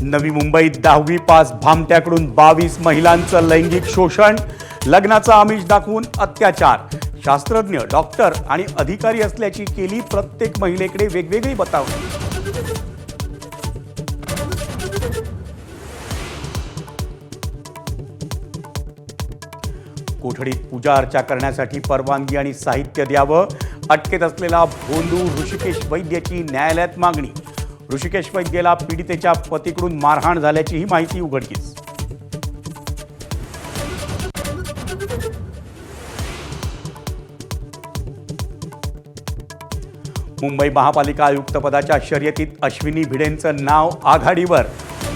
नवी मुंबईत 10वी पास भामट्याकडून 22 महिलांचं लैंगिक शोषण, लग्नाचा आमिष दाखवून अत्याचार। शास्त्रज्ञ, डॉक्टर आणि अधिकारी असल्याची केली प्रत्येक महिलेकडे वेगवेगळी बतावणी। कोठडीत पूजा अर्चा करण्यासाठी परवानगी आणि साहित्य द्यावं, अटकेत असलेला भोंदू ऋषिकेश वैद्याची न्यायालयात मागणी। ऋषिकेश वैद्याला पीडितेच्या पतीकडून मारहाण झाल्याचीही माहिती उघडकीस। मुंबई महापालिका आयुक्त पदाच्या शर्यतीत अश्विनी भिडेंचं नाव आघाडीवर।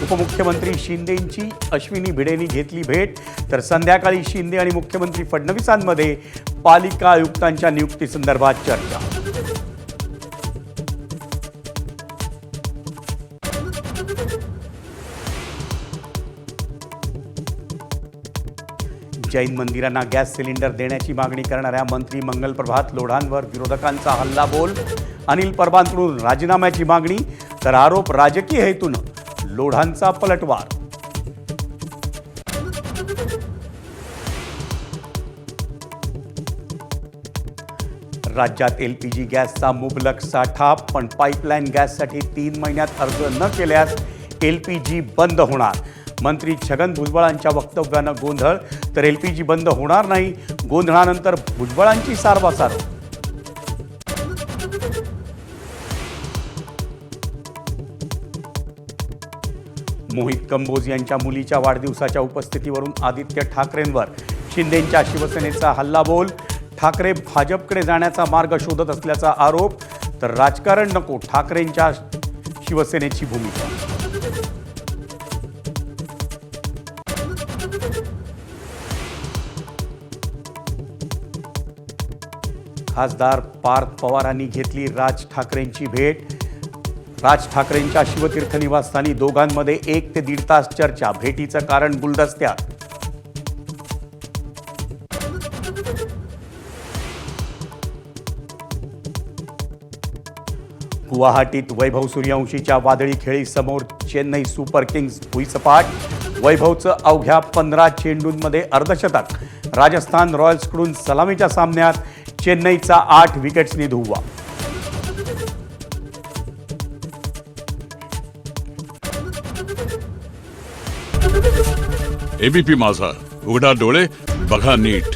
उपमुख्यमंत्री शिंदेंची अश्विनी भिडेंनी घेतली भेट, तर संध्याकाळी शिंदे आणि मुख्यमंत्री फडणवीसांमध्ये पालिका आयुक्तांच्या नियुक्तीसंदर्भात चर्चा। जैन मंदिरांना गॅस सिलेंडर देण्याची मागणी करणाऱ्या मंत्री मंगलप्रभात लोढांवर विरोधकांचा हल्लाबोल। अनिल परबांकडून राजीनाम्याची मागणी, तर आरोप राजकीय हेतूनं। लोढांचा पलटवार। राज्यात एलपीजी गॅसचा मुबलक साठा, पण पाईपलाईन गॅससाठी 3 महिन्यात अर्ज न केल्यास एलपीजी बंद होणार। मंत्री छगन भुजबळांच्या वक्तव्यानं गोंधळ, तर एलपीजी बंद होणार नाही। गोंधळानंतर भुजबळांची सारवासारव। मोहित कंबोज यांच्या मुलीच्या वाढदिवसाच्या उपस्थितीवरून आदित्य ठाकरेंवर शिंदेंच्या शिवसेनेचा हल्लाबोल। ठाकरे भाजपकडे जाण्याचा मार्ग शोधत असल्याचा आरोप, तर राजकारण नको ठाकरेंच्या शिवसेनेची भूमिका। खासदार पार्थ पवारांनी घेतली राज ठाकरेंची भेट। राज ठाकरेंच्या शिवतीर्थ निवासस्थानी दोघांमध्ये 1 ते 1.5 तास चर्चा। भेटीचं कारण गुलदस्त्यात। गुवाहाटीत वैभव सूर्यवंशीच्या वादळी खेळीसमोर चेन्नई सुपर किंग्स भुईसपाट। वैभवचं अवघ्या 15 चेंडूंमध्ये अर्धशतक। राजस्थान रॉयल्सकडून सलामीच्या सामन्यात चेन्नईचा 8 विकेट्सनी धुव्वा। एबीपी माझा, उघडा डोळे बघा नीट।